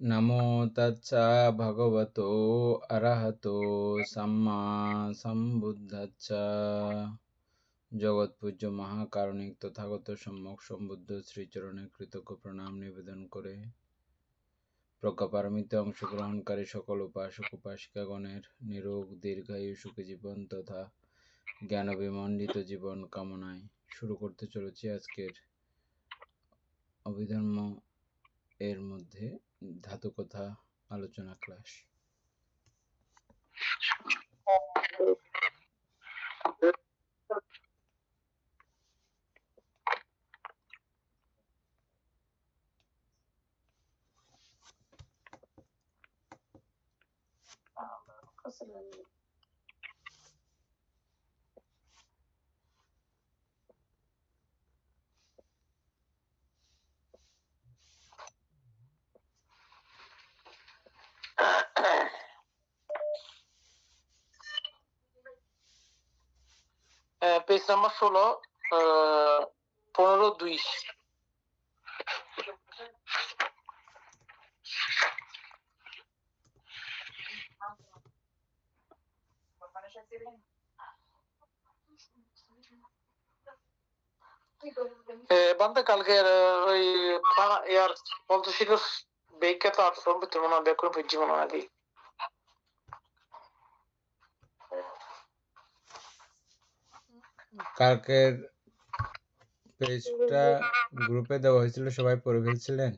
নমো তচ্ছা ভগবতো অরহতো সম্মা সম্বুদ্ধচ্ছা। জগৎপূজ্য মহাকারণিক তথাগত সম্যক সম্বুদ্ধ শ্রীচরণে কৃতজ্ঞ প্রণাম নিবেদন করে প্রজ্ঞাপারমিতে অংশগ্রহণকারী সকল উপাসক উপাসিকাগণের নিরোগ দীর্ঘায়ু সুখী জীবন তথা জ্ঞানবিমণ্ডিত জীবন কামনায় শুরু করতে চলেছি আজকের অভিধর্ম এর মধ্যে ধাতু কথা আলোচনা ক্লাস। Page number 16, 15-2। বান্দা কালকের ওই ইয়ার পঞ্চশীল বিখ্যাত আটফর্ম ভিতরে মনে হয় ব্যাকরণ পেজি মনে হয় আগে। কালকের পেজটা গ্রুপে দেওয়া হয়েছিল, সবাই পড়ে ফেলছিলেন?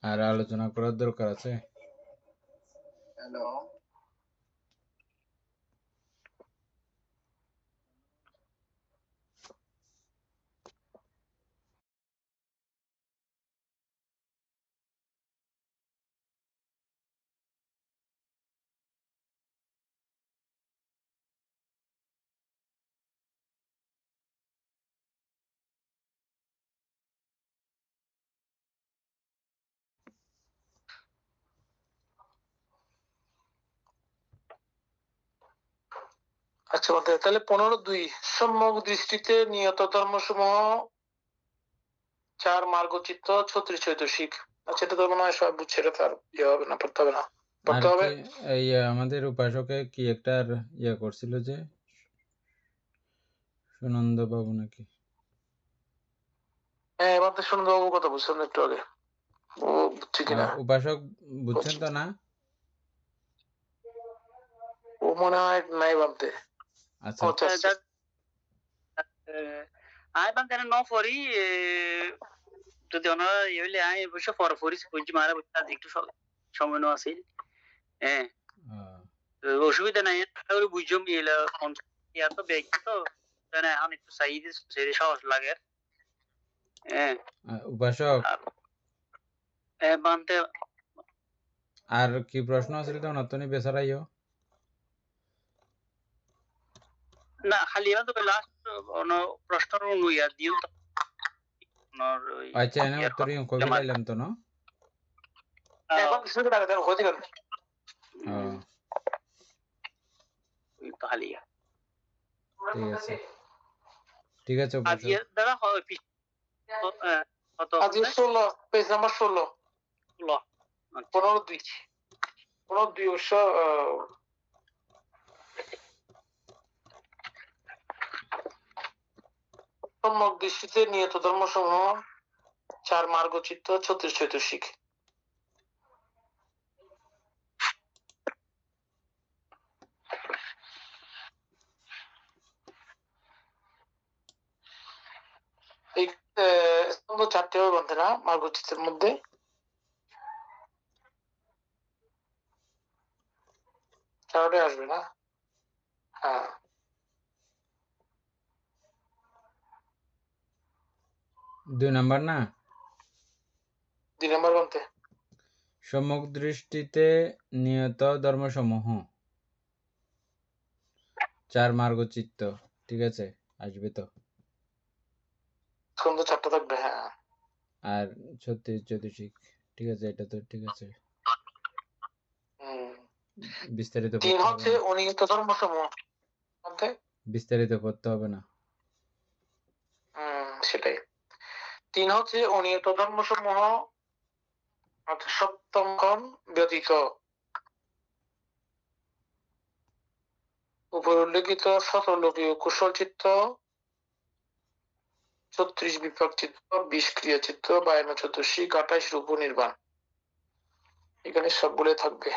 আর আলোচনা করার দরকার আছে? হ্যালো, আচ্ছা তাহলে 15-2 সম্যক দৃষ্টিতে নিয়ত ধর্মসমূহ চার মার্গচিত্ত 36 চৈতসিক। আচ্ছা, এটা তো মনে হয় সব বুঝছে, এটা তার ইয়ে হবে না, পড়তে হবে না, আর পড়তে হবে। এই আমাদের উপাসকে কি একটা ইয়ে করছিল যে সুনন্দ বাবু নাকি? হ্যাঁ, এবার তো সুনন্দ বাবু কথা বলছিলাম একটু আগে, ও বুঝছে কিনা। উপাসক বুঝছেন তো না? ও মনে হয় নাই বানতে। আচ্ছা, আই বান তেন ন ফরি যদি ওনারা ইয়ে হইলে আই বসে ফরি পুঁজি মারা বসে আজ একটু সময় নো আছে। হ্যাঁ, অসুবিধা নাই, বুঝলাম এলা ইয়া তো ব্যাগ তো মানে আমি একটু সাইড সেরে সহজ লাগে। হ্যাঁ, উপাসক বানতে আর কি প্রশ্ন আছিল তো নতুন বেসারাইও না খালি তো লাস্ট প্রশ্নর অনুয়া দিও তো আচ্ছা এনে উত্তর কবে লাইলাম তো না এখন কিছু টাকা দেন হতে গেল তো হালিয়া। ঠিক আছে আজকে দাদা হয় কত আজকে 16 পেজ নাম্বার 16 15-2 অবশ্য সম্যক দৃষ্টিতে নিয়ত ধর্মসমূহ চার মার্গচিত্ত 36 চৈতসিক। এই চারটে হবে বলতে না মার্গচিত্রের মধ্যে, চারটে আসবে না। হ্যাঁ, 2 নাম্বার না, 2 নাম্বার বলতে সম্যক দৃষ্টিতে নিয়ত ধর্মসমূহ চার মার্গচিত্ত। ঠিক আছে, আসবে তো চারটা থাকবে। হ্যাঁ, আর 36 চৈতসিক। ঠিক আছে, এটা তো ঠিক আছে। বিস্তারিত 3 হচ্ছে অনিয়ত ধর্মসমূহ মধ্যে বিস্তারিত পড়তে হবে না। সেটাই। 3 হচ্ছে অনিয়ত ধর্মসমূহ অর্থাৎ সপ্তমক্ষণ ব্যতীত উপর উল্লেখিত 17 লোকীয় কুশল চিত্ত, 36 বিপাক চিত্ত, 20 ক্রিয়া চিত্ত, 52 চতুর্শিক, 28 রূপ নির্বাণ। এখানে সবগুলো থাকবে।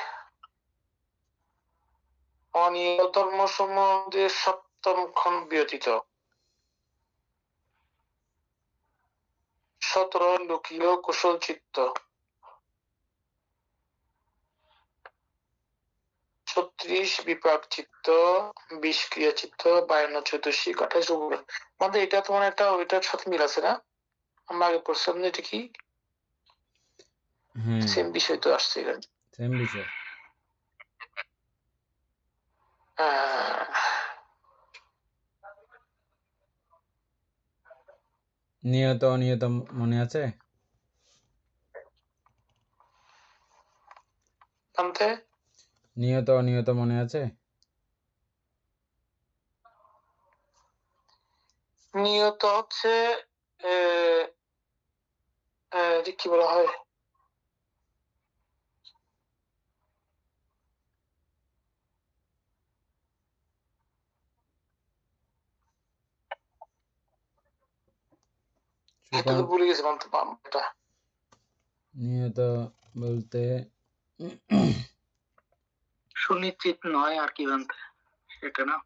অনিয়ত ধর্মসমূহ সপ্তম ক্ষণ ব্যতীত 17 লোকীয় কুশল চিত্ত, 36 বিপাক চিত্ত, 20 ক্রিয়া চিত্ত, 52 চতুর্শিক, 28 রূপ। মানে এটা তোমার একটা ওইটার সাথে মিল আছে না? আমরা আগে পড়ছিলাম যে এটা কি সেম বিষয় তো আসছে এখানে। সেম বিষয়। নিয়ত অনিয়ত মনে আছে? নিয়ত অনিয়ত মনে আছে? নিয়ত হচ্ছে কি বলা হয়, ভুলে গেছি এটা। নিয়ত বলতে সুনিশ্চিত নয় আর কি বলতে, সেটা না?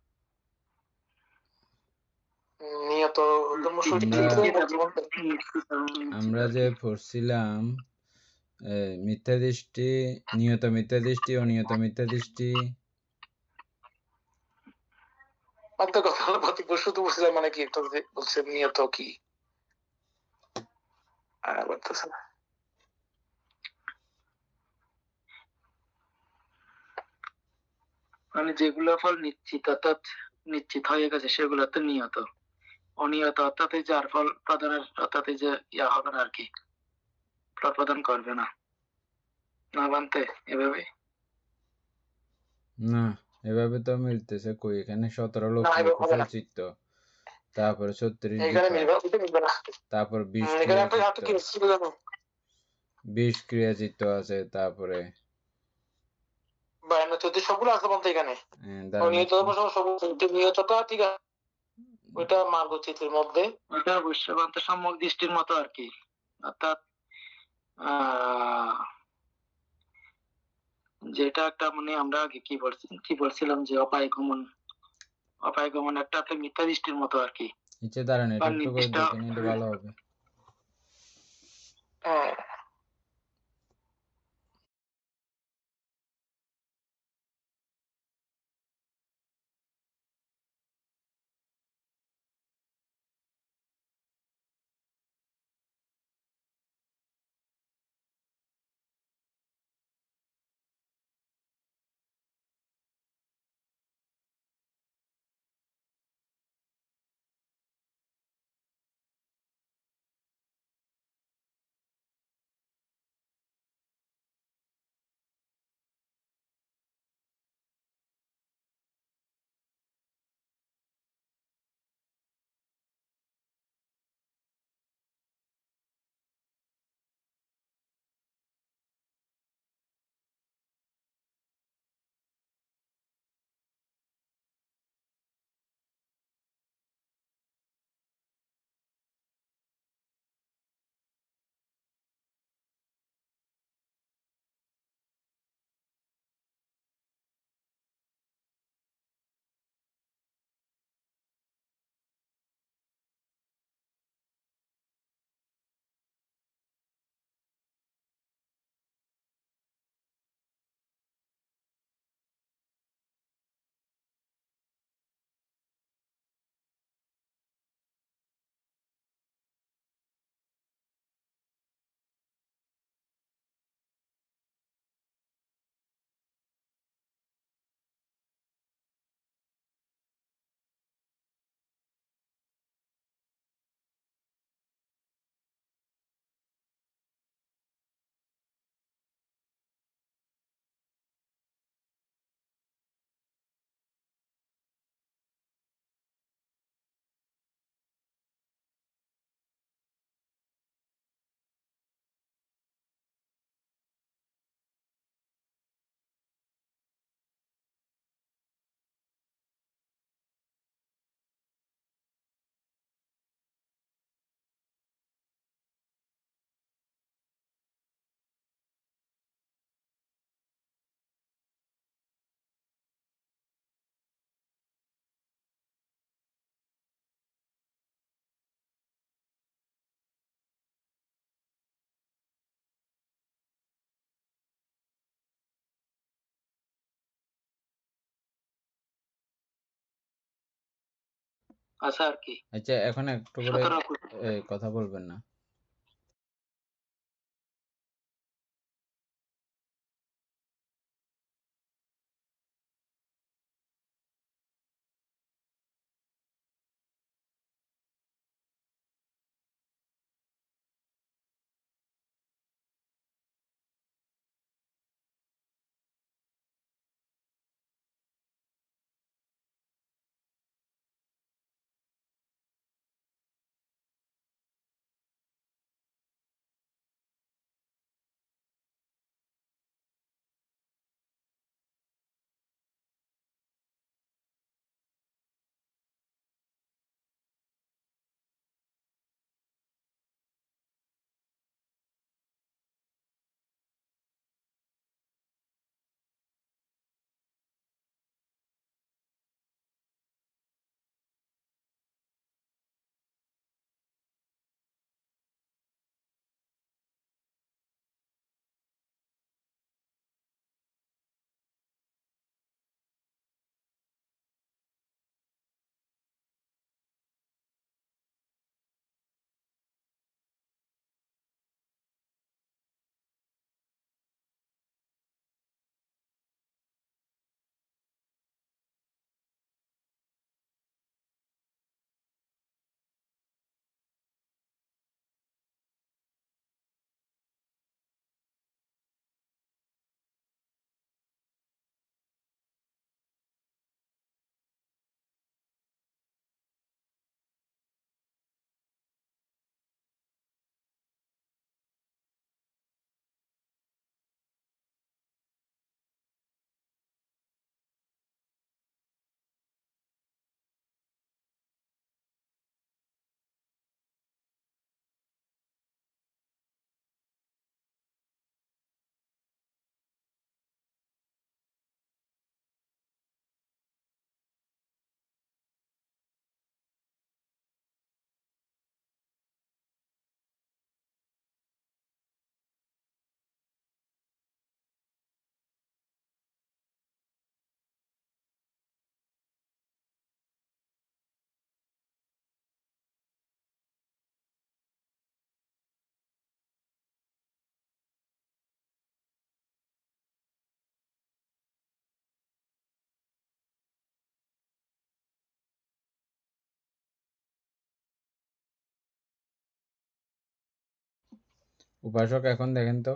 নিয়ত আমরা যে পড়ছিলাম মিথ্যা দৃষ্টি, নিয়ত মিথ্যা দৃষ্টি, অনিয়ত মিথ্যা দৃষ্টি। শুধু বলছিলাম মানে কি একটা বলছে নিয়ত কি বলতেছে না। মানে যেগুলো ফল নিশ্চিত অর্থাৎ নিশ্চিত হয়ে গেছে সেগুলো তো নিয়ত। অনিয়ত অর্থাৎ যার ফল প্রদানের অর্থাৎ যে ইয়া হবে না আর কি, ফল প্রদান করবে না, না বানতে এভাবে না, এভাবে তো মিলতেছে কই? এখানে 17 লোক কুশল চিত্ত, তারপরে 36 তারপর 20 ক্রিয়া চিত্ত আছে, তারপরে সবগুলো আছে বলতে এখানে নিয়তটা ঠিক আছে, ওইটা মার্গচিত্রের মধ্যে ওটা অবশ্যই সম্যক দৃষ্টির মতো আর কি। অর্থাৎ যেটা একটা মানে আমরা আগে কি বলছিলাম যে অপায় গমন একটা মিথ্যা দৃষ্টির মতো আর কি। নিচে দাঁড়ান, এটা একটু করে দেখে নিলে ভালো হবে। আছে আর কি। আচ্ছা, এখন একটু করে 17 কথা বলবেন না। উপাসক, এখন দেখেন তো।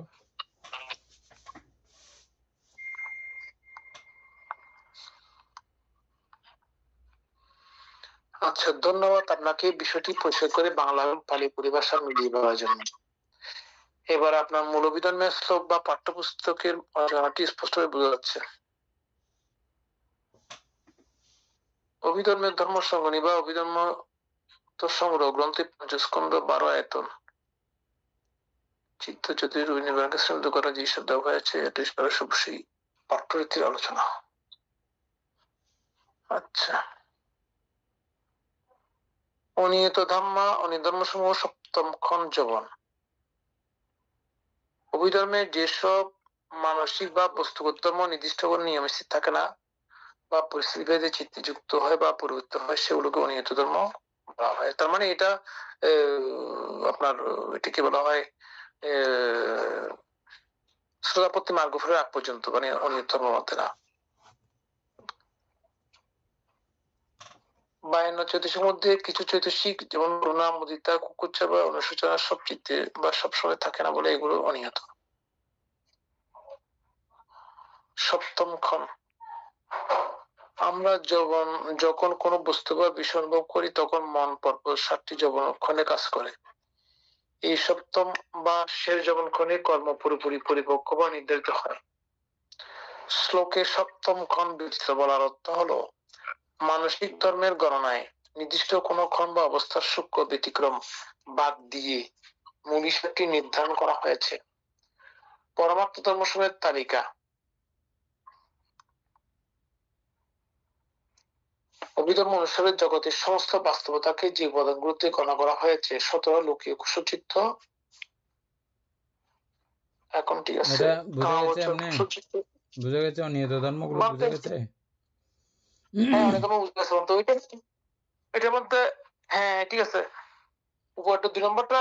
আচ্ছা, ধন্যবাদ আপনাকে বিষয়টি পরিষ্কার করে বাংলা এবং পালি পরিভাষা মিলিয়ে বলার জন্য। এবার আপনার মূল অভিধর্মের শ্লোক বা পাঠ্যপুস্তকের অজানাটি স্পষ্টভাবে বোঝা যাচ্ছে। অভিধর্মের ধর্ম সংগ্রহী বা অভিধর্ম সংগ্রহ গ্রন্থে পঞ্চস্কন্ধ 12 আয়তন চিত্ত জ্যোতির নির্বাণকে শ্রদ্ধ করা যেসব দেওয়া হয়েছে এটা অবশ্যই পাঠ্যরীতির আলোচনা। আচ্ছা, অনিয়ত ধাম্মা অনিধর্ম সমূহ সপ্তম খন যবন। অভিধর্মে যেসব মানসিক বা বস্তুগত ধর্ম নির্দিষ্ট করে নিয়মে স্থির থাকে না বা পরিস্থিতি ভেদে চিত্তে যুক্ত হয় বা পরিবর্তিত হয় সেগুলোকে অনিয়ত ধর্ম বলা হয়। তার মানে এটা আপনার এটাকে বলা হয় শ্রোতাপত্তি মার্গ ফেরার আগ পর্যন্ত, মানে অনিয়ত ধর্মের মধ্যে না। 52 চৈতসিক মধ্যে কিছু চৈতসিক যেমন করুণা, মুদিতা, কুকুচ্ছা বা অনুশোচনা সব চিত্তে বা সবসময় থাকে না বলে এগুলো অনিয়ত। সপ্তম খন, আমরা যখন কোনো বস্তু বা বিষয় অনুভব করি তখন মন পরপর 7টি যবনক্ষণে কাজ করে। এই সপ্তম বা শেষ যবনক্ষণে কর্ম পুরোপুরি পরিপক্ক বা নির্ধারিত হয়। শ্লোকে সপ্তম ক্ষণ বিস্তৃত বলার অর্থ হলো মানসিক ধর্মের গণনায় নির্দিষ্ট কোনো ক্ষণ বা অবস্থার সূক্ষ্ম ব্যতিক্রম বাদ দিয়ে মূল হিসাবটি নির্ধারণ করা হয়েছে। পরমার্থ ধর্মসমূহের তালিকা। অভিধর্ম অনুসারে জগতের সমস্ত বাস্তবতাকে যে উপাদানগুলোতে গণনা করা হয়েছে 17 লৌকিক কুশচিত্ত। এখন ঠিক আছে, এটা বুঝে গেছে অনিয়ত ধর্মগুলো বুঝে গেছে। হ্যাঁ, অনেক বুঝতে পারছি। এটার মধ্যে হ্যাঁ ঠিক আছে, উপরটা 2 নম্বরটা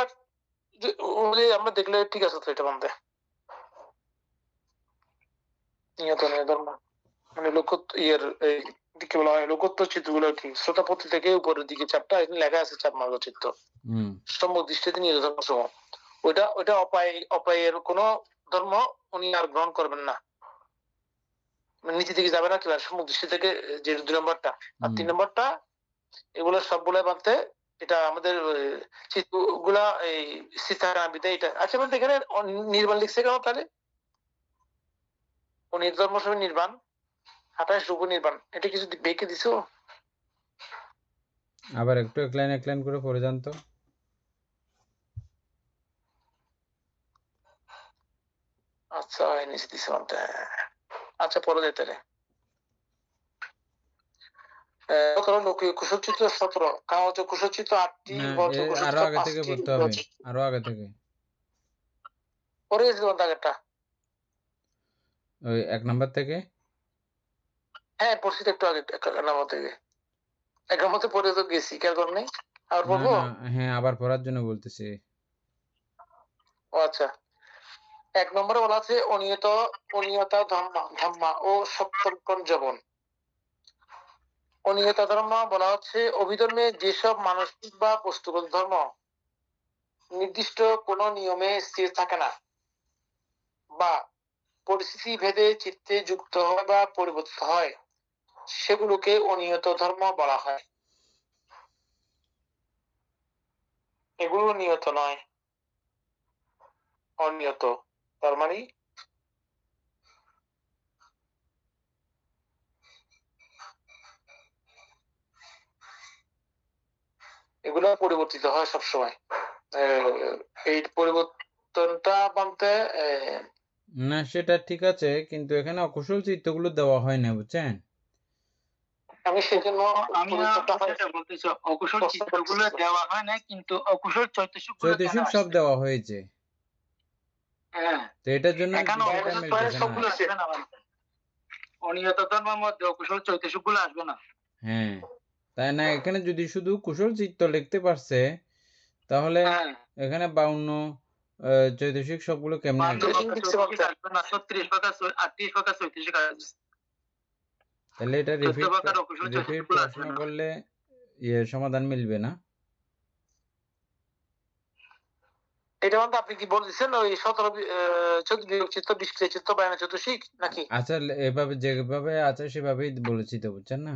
আমরা দেখলে ঠিক আছে তো এটার মধ্যে নিহত ধর্ম মানে ইয়ের এই কি বলা হয় লোকোত্তর চিত্রগুলো কি শ্রোতাপত্তি থেকে উপরের দিকে চাপটা এখানে লেখা আছে চাপ মার্গ চিত্র সম্যক দৃষ্টিতে নিহত ধর্ম সমূহ ওইটা ওইটা অপায়ের কোন ধর্ম উনি আর গ্রহণ করবেন না, মানে নিচে দিকে যাবে না কিংবা সম্মুখ দৃষ্টি থেকে, যে 2 নম্বরটা আর 3 নম্বরটা এগুলো সবগুলো বানতে এটা আমাদের চিত্রগুলা এই সিস্টারাবিতে এটা আচ্ছা বলতে এখানে নির্বাণ লিখছে কেন তাহলে ও নির্ধর্ম সবে নির্বাণ 28 রূপ নির্বাণ এটা কিছু বেঁকে দিছো? আবার একটু এক লাইন করে পড়ে যান তো। আচ্ছা নিচে দিছে আচ্ছা পরে যেতে রে কুশলচিত্র 17 কাগজ কুশলচিত্র 8টি আরো আগে থেকে পড়তে হবে, আরো আগে থেকে পরে গেছিল আগেরটা ওই 1 নাম্বার থেকে। হ্যাঁ পড়ছি একটু আগে 1 নাম্বার থেকে 1 নম্বরে পড়ে তো গেছি খেয়াল কর নাই আর পড়বো? হ্যাঁ আবার পড়ার জন্য বলতেছি। ও আচ্ছা 1 নম্বরে বলা আছে অনিয়তা ধাম্মা ও সপ্তম যবন। অনিয়তা ধর্ম বলা হচ্ছে অভিধর্মে যেসব মানসিক বা বস্তুগত ধর্ম নির্দিষ্ট কোন নিয়মে স্থির থাকে না বা পরিস্থিতি ভেদে চিত্তে যুক্ত হয় বা পরিবর্তিত হয় সেগুলোকে অনিয়ত ধর্ম বলা হয়। এগুলো নিয়ত নয়, অনিয়ত। তার মানে এগুলো পরিবর্তিত হয় সবসময়। এই পরিবর্তনটা বলতে না সেটা ঠিক আছে, কিন্তু এখানে অকুশল চিত্তগুলো দেওয়া হয় না, বুঝছেন? আমি সেজন্য আমি সেটা বলতেছি, অকুশল চিত্রগুলো দেওয়া হয় না, কিন্তু অকুশল চৈতসিক সব দেওয়া হয়েছে। হ্যাঁ, তো এটার জন্য মিলতেছে না। অনিয়ত ধর্মের মধ্যে অকুশল চৈতসিক গুলো আসবে না। হ্যাঁ তাই না, এখানে যদি শুধু কুশল চিত্ত লিখতে পারছে তাহলে এখানে 52 চৈতসিক সবগুলো কেমনে আসবে? তাহলে এটা রিপিট প্রশ্ন করলে সমাধান মিলবে না। এটা মানে আপনি কি বলছেন ওই 17 14 বিভক্ত চিত্ত 20 ক্রিয়া চিত্ত 52 চতুর্থিক নাকি? আচ্ছা এভাবে যেভাবে আছে সেভাবেই বলেছি তো, বুঝছেন না?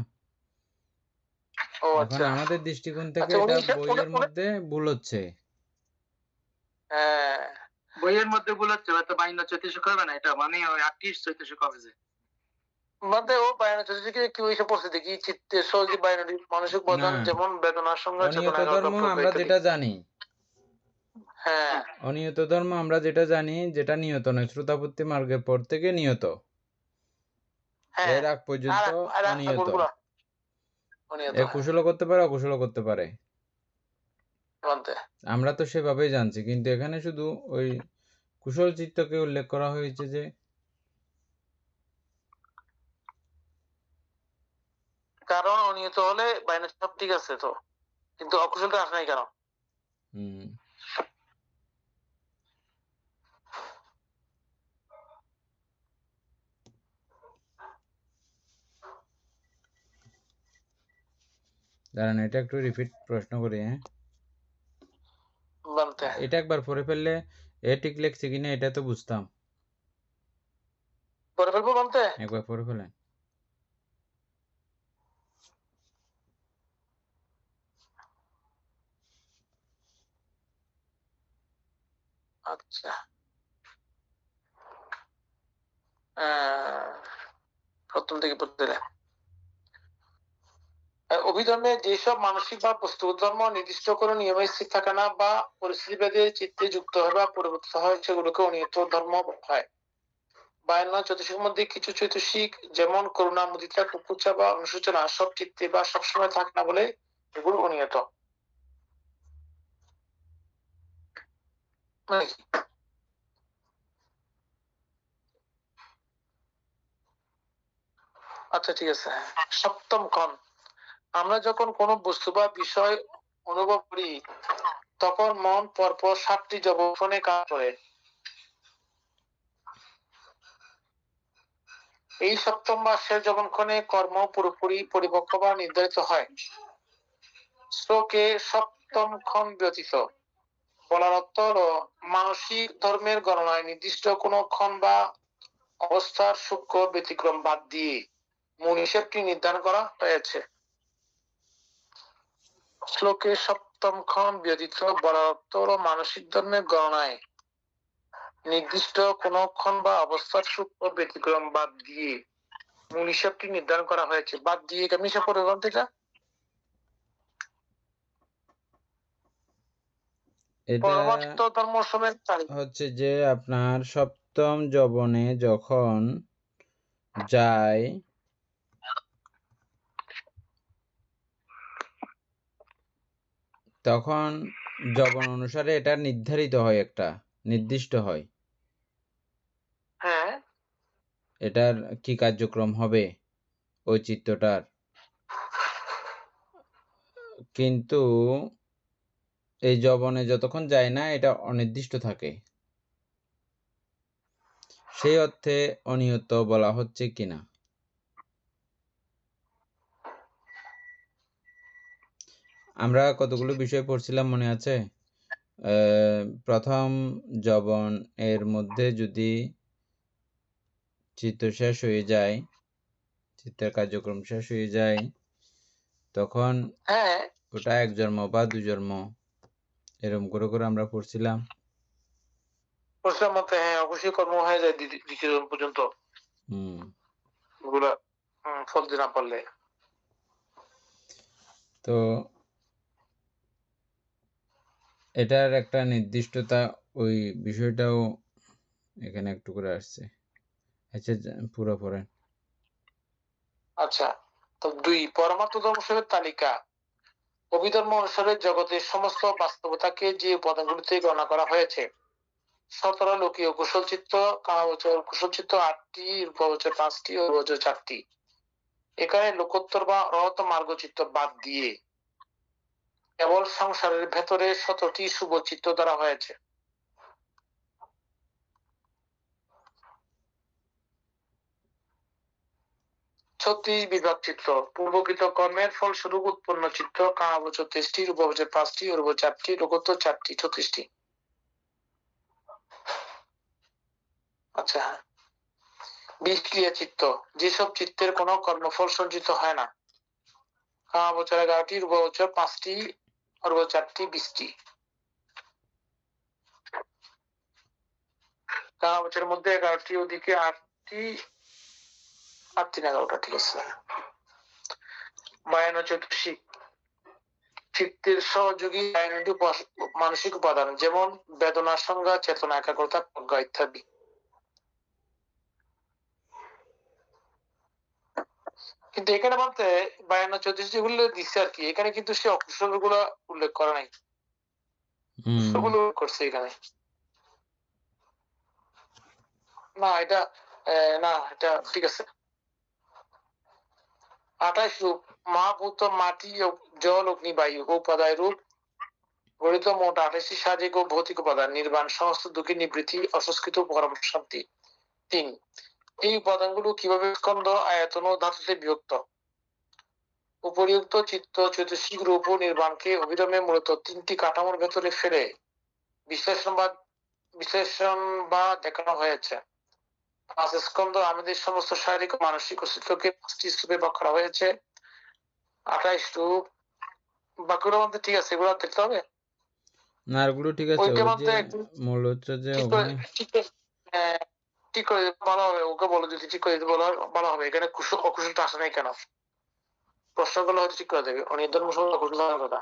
ও এখন আচ্ছা আমাদের দৃষ্টিকোণ থেকে এটা বইয়ের মধ্যে ভুল হচ্ছে। হ্যাঁ বইয়ের মধ্যে ভুল হচ্ছে, হয়তো 52 চৈতসিক হবে না, এটা মানে ওই 28 চৈতসিক হবে যে মানে ও 52 চতুর্থিকে কি ওইসব পড়ছে দেখি চিত্তে সহজে 52 মানসিক বদন যেমন বেদনার সঙ্গে অনিয়ত ধর্ম আমরা যেটা জানি, হ্যাঁ অনিয়ত ধর্ম আমরা যেটা জানি, যেটা নিয়ত নয়, শ্রোতাপত্তি মার্গের পর থেকে নিয়ত, এর আগ পর্যন্ত অনিয়ত। কুশল করতে পারে, অকুশল করতে পারে, আমরা তো সেভাবেই জানছি, কিন্তু এখানে শুধু ওই কুশল চিত্তকে উল্লেখ করা হয়েছে যে কারণ অনিয়ত হলে বাইরে সব ঠিক আছে তো, কিন্তু অকুশলটা আসে নাই কেন? দাঁড়ান এটা একটু রিপিট প্রশ্ন করি। হ্যাঁ এটা একবার পড়ে ফেললে এ ঠিক লেখছে কিনা এটা তো বুঝতাম। পড়ে ফেলবো বলতে একবার পড়ে ফেলেন। আচ্ছা প্রথম থেকে পড়তে অভিধর্মে যেসব মানসিক বা বস্তুগত ধর্ম নির্দিষ্ট কোনো নিয়মে স্থির থাকে না বা পরিস্থিতি ভেদে চিত্তে যুক্ত হয় বা পরিবর্তিত হয় সেগুলোকে অনিয়ত ধর্ম হয়। 52 চৈতসিকের মধ্যে কিছু চৈতসিক যেমন করুণা, মুদিতা, কুকুচ্ছা বা অনুশোচনা সব চিত্তে বা সবসময় থাকে না বলে এগুলো অনিয়ত। আচ্ছা ঠিক আছে। সপ্তম ক্ষণ আমরা যখন কোনো বস্তু বা বিষয় অনুভব করি তখন মন পরপর 7টি জবক্ষণে কাজ করে। এই সপ্তম বা শেষ জবক্ষণে কর্ম পুরোপুরি পরিপক্ক বা নির্ধারিত হয়। শ্লোকে সপ্তম ক্ষণ ব্যতীত বলার অর্থ হলো মানসিক ধর্মের গণনায় নির্দিষ্ট কোনো ক্ষণ বা অবস্থার সূক্ষ্ম ব্যতিক্রম বাদ দিয়ে মূল হিসেবটি নির্ধারণ করা হয়েছে। শ্লোকে সপ্তম ক্ষণ ব্যতীত বলার অর্থ হলো মানসিক ধর্মের গণনায় নির্দিষ্ট কোনো ক্ষণ বা অবস্থার সূক্ষ্ম ব্যতিক্রম বাদ দিয়ে মূল হিসাবটি নির্ধারণ করা হয়েছে। বাদ দিয়ে কেমন হিসাব করে বলতে এটা? এটা পরমার্থ ধর্ম সমেত হচ্ছে যে আপনার সপ্তম যবনে যখন যায় তখন যবন অনুসারে এটা নির্ধারিত হয়, একটা নির্দিষ্ট হয় হ্যাঁ এটার কি কার্যক্রম হবে ওই চিত্তটার। কিন্তু এই যবনে যতক্ষণ যায় না এটা অনির্দিষ্ট থাকে, সেই অর্থে অনিয়ত বলা হচ্ছে কিনা। আমরা কতগুলো বিষয় পড়ছিলাম মনে আছে? প্রথম যবন এর মধ্যে যদি চিত্ত শেষ হয়ে যায়, চিত্তের কার্যক্রম শেষ হয়ে যায়, তখন হ্যাঁ ওটা এক জন্ম বা দুই জন্ম এরকম করে করে আমরা পড়ছিলাম। প্রশ্নের মতে হ্যাঁ অবশ্যই কর্ম হয়ে যায় দ্বিতীয় জন পর্যন্ত ওগুলা ফল না পারলে। তো এটার একটা নির্দিষ্টতা, ওই বিষয়টাও এখানে একটু করে আসছে। আচ্ছা পুরো পড়েন। আচ্ছা, তো 2 পরমার্থ ধর্মের তালিকা। অভিধর্ম অনুসারে জগতের সমস্ত বাস্তবতাকে যে উপাদানগুলিতে গণনা করা হয়েছে 17 লোকীয় কুশল চিত্ত, কামাবচর কুশল চিত্ত 8টি, রূপবচর 5টি ও রোজ 4টি। এখানে লোকোত্তর বা অরহত মার্গ চিত্ত বাদ দিয়ে কেবল সংসারের ভেতরে 17টি শুভ চিত্ত ধরা হয়েছে। ছত্রিশ বিভাগ চিত্ত পূর্বকৃত কর্মের ফলস্বরূপ উৎপন্ন চিত্ত, কামাবচর 23টি, রূপবচর 5টি ও রূপ 4টি, লোকোত্তর 4টি, 36টি। আচ্ছা, বিষক্রিয়া চিত্ত যেসব চিত্তের কোনো কর্মফল সঞ্চিত হয় না, কামাবচর 11টি, রূপবচর 5টি, অরূপ 4টি, 20টি। কামাবচরের মধ্যে 11টি, ওদিকে 8টি, 8 3 11টা, ঠিক আছে। বায়ান চতুর্শী চিত্তের সহযোগী বায়ানটি মানসিক উপাদান, যেমন বেদনা, সংজ্ঞা, চেতনা, একাগ্রতা, প্রজ্ঞা ইত্যাদি। কিন্তু এখানে বলতে 52 যেগুলো দিচ্ছে আর কি, এখানে কিন্তু সে অকুশল গুলো উল্লেখ করা নাই, কুশলগুলো উল্লেখ করছে এখানে। না এটা না এটা ঠিক আছে। 28 রূপ মহাভূত, মাটি, জল, অগ্নি, বায়ু ও উপাদায় রূপ গঠিত মোট 28টি সামাজিক ও ভৌতিক উপাদান। নির্বাণ সমস্ত দুঃখের নিবৃত্তি, অসংস্কৃত পরম শান্তি। 3 এই উপাদানগুলো কিভাবে স্কন্ধ, আয়তন ও ধাতুতে বিভক্ত? উপরিউক্ত চিত্ত চতুর্শিক রূপ ও নির্বাণকে অভিধর্মে মূলত 3টি কাঠামোর ভেতরে ফেলে বিশ্লেষণ বা দেখানো হয়েছে। 5 স্কন্ধ আমাদের সমস্ত শারীরিক ও মানসিক অস্তিত্বকে 5টি স্তূপে ভাগ করা হয়েছে। 28 রূপ বাকিগুলো মধ্যে ঠিক আছে, এগুলো দেখতে হবে না, এগুলো ঠিক আছে। ওইটা ওই মধ্যে যে মূল হচ্ছে যে ওখানে ঠিক করে দিতে ভালো হবে। ওকে বলো যদি ঠিক করে দিতে ভালো হবে। এখানে অকুশলটা আসে নাই কেন, প্রশ্নগুলো হয়তো ঠিক করে দেবে। অনির্ধারণ অকুশল কথা।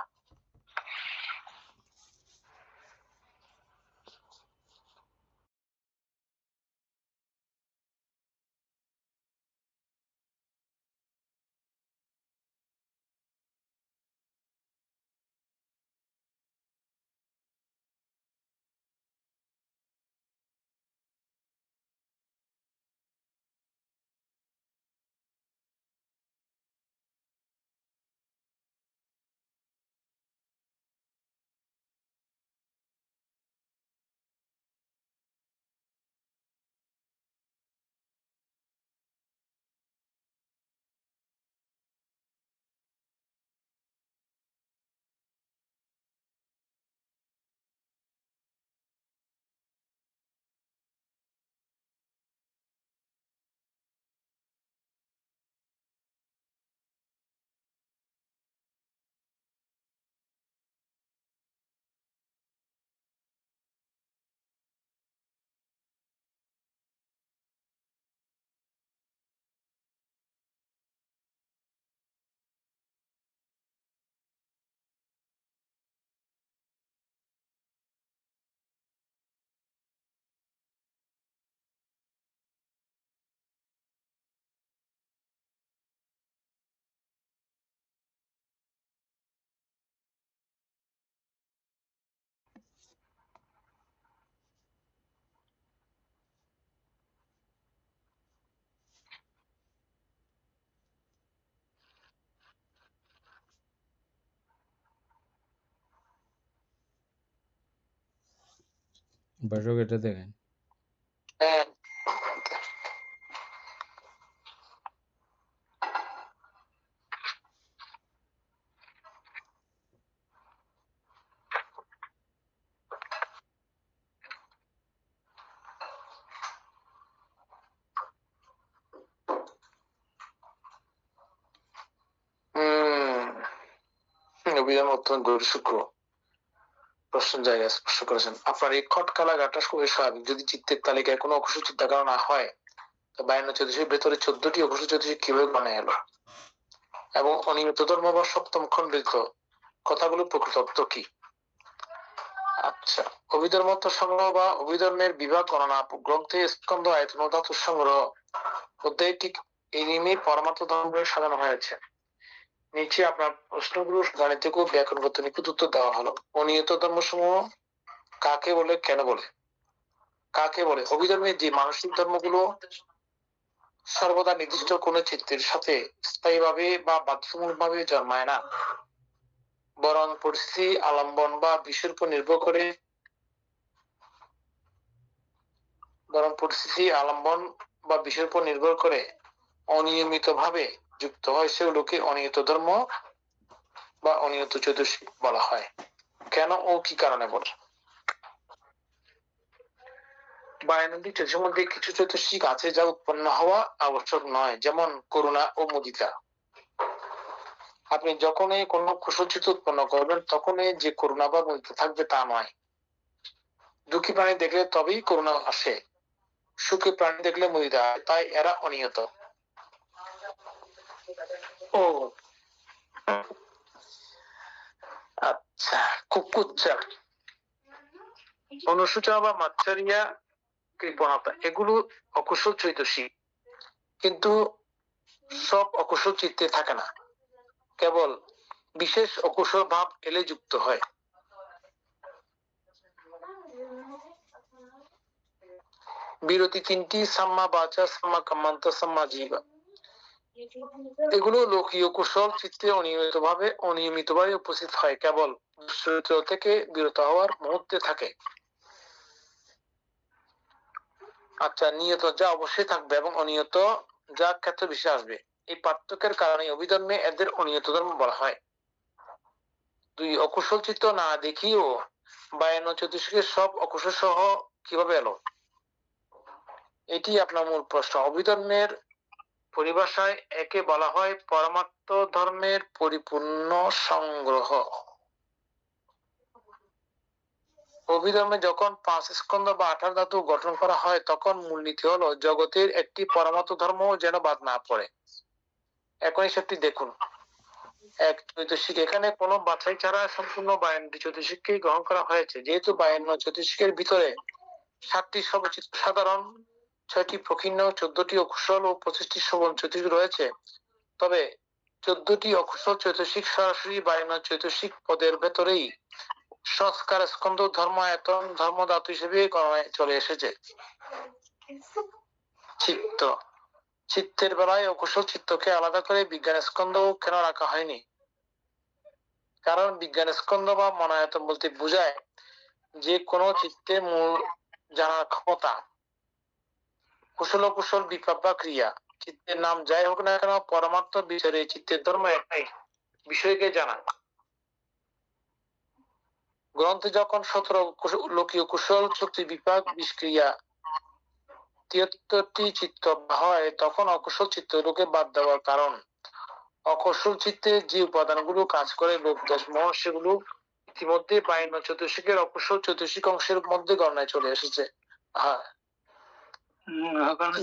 উপাসক এটা দেখেন। হ্যাঁ, অভিধান অত্যন্ত গভীর প্রশ্ন জায়গায় স্পর্শ করেছেন। আপনার এই খটকা লাগাটা খুবই স্বাভাবিক। যদি চিত্তের তালিকায় কোনো অকুশ চিন্তাধারা না হয়, তো 52 চতুর্থীর ভেতরে 14টি অকুশ চতুর্থী কিভাবে বানায় এলো, এবং অনিয়ত ধর্ম বা সপ্তম খণ্ডিত কথাগুলো প্রকৃত অর্থ কি? আচ্ছা, অভিধর্ম সংগ্রহ বা অভিধর্মের বিভাগ গণনা গ্রন্থে স্কন্ধ আয়তন ও ধাতু সংগ্রহ অধ্যায়টি এই নিয়ে পরমাত্ম ধর্ম সাজানো হয়েছে। নিচে আপনার প্রশ্নগুলো গাণিতিক ও ব্যাকরণগত নিখুঁত উত্তর দেওয়া হলো। অনিয়ত ধর্মসমূহ কাকে বলে, কেন বলে? কাকে বলে? অভিধর্মের যে মানসিক ধর্মগুলো সর্বদা নির্দিষ্ট কোনো চিত্তের সাথে স্থায়ীভাবে বা বাধ্যতামূলকভাবে জন্মায় না, বরং পরিস্থিতি, আলম্বন বা বিষয়ের উপর নির্ভর করে অনিয়মিতভাবে যুক্ত হয়, সেগুলোকে অনিয়ত ধর্ম বা অনিয়ত চতুর্শিক বলা হয়। কেন ও কি কারণে বলে? 52টি চতুর্শির মধ্যে কিছু চতুর্শিক আছে যা উৎপন্ন হওয়া আবশ্যক নয়, যেমন করুণা ও মুদিতা। আপনি যখনই কোনো কুশলচিত্ত উৎপন্ন করবেন, তখনই যে করুণা বা মুদিতা থাকবে তা নয়। দুঃখী প্রাণী দেখলে তবেই করুণা আসে, সুখী প্রাণী দেখলে মুদিতা, তাই এরা অনিয়ত। ও আচ্ছা, কুকুচ্চা, অনুসূচনা বা মাচ্ছারিয়া, কৃপণতা, এগুলো অকুশল চৈতসিক, কিন্তু সব অকুশল চিত্তে থাকে না, কেবল বিশেষ অকুশল ভাব এলে যুক্ত হয়। বিরতি তিনটি, সাম্মা বাচা, সাম্মা কাম্মান্ত, সাম্মা জীবা, এগুলো লোকীয় কুশল চিত্তে অনিয়মিতভাবে উপস্থিত হয়, কেবল চরিত্র থেকে বিরত হওয়ার মুহূর্তে থাকে। আচ্ছা, নিয়ত যা অবশ্যই থাকবে এবং অনিয়ত যা ক্ষেত্রে বেশি আসবে, এই পার্থক্যের কারণে অভিধর্মে এদের অনিয়ত ধর্ম বলা হয়। দুই, অকুশল চিত্ত না দেখিও 52 চতুর্শিকের সব অকুশল সহ কিভাবে এলো? এটি আপনার মূল প্রশ্ন। অভিধর্মের পরিভাষায় একে বলা হয় পরমাত্ম ধর্মের পরিপূর্ণ সংগ্রহ। অভিধর্মে যখন 5 স্কন্ধ বা 18 ধাতু গঠন করা হয়, তখন মূলনীতি হলো জগতের একটি পরমাত্ম ধর্ম যেন বাদ না পড়ে। এখন হিসাবটি দেখুন। এক, চৈতসিক, এখানে কোনো বাছাই ছাড়া সম্পূর্ণ 52টি চতুর্শিককেই গ্রহণ করা হয়েছে। যেহেতু 52 চতুর্শিকের ভিতরে 7টি সর্বচিত্ত সাধারণ, 6টি প্রকীর্ণ, 14টি অকুশল ও 25টি শোভন চতুর্শিক রয়েছে, তবে 14টি অকুশল চৈতসিক সরাসরি 52 চৈতসিক পদের ভেতরেই সংস্কার, স্কন্ধ, ধর্মায়তন, ধর্মধাতু হিসেবে গণনায় চলে এসেছে। চিত্ত, চিত্তের বেলায় অকুশল চিত্তকে আলাদা করে বিজ্ঞান স্কন্ধ কেন রাখা হয়নি? কারণ বিজ্ঞান স্কন্ধ বা মনায়তন বলতে বোঝায় যে কোনো চিত্তের মূল জানার ক্ষমতা, কুশল অকুশল, বিপাক বা ক্রিয়া। চিত্তের নাম যাই হোক না কেন, পরমাত্ম বিচারে চিত্তের ধর্ম একটাই, বিষয়কে জানা। গ্রন্থে যখন 17 লোকীয় কুশল, 36 বিপাক, 20 ক্রিয়া, 73টি চিত্ত হয়, তখন অকুশল চিত্তগুলোকে বাদ দেওয়ার কারণ অকুশল চিত্তে যে উপাদানগুলো কাজ করে লোক দোষ মোহ, সেগুলো ইতিমধ্যে 52 চতুর্শিকের অকুশল চতুর্শিক অংশের মধ্যে গণনায় চলে এসেছে। হ্যাঁ,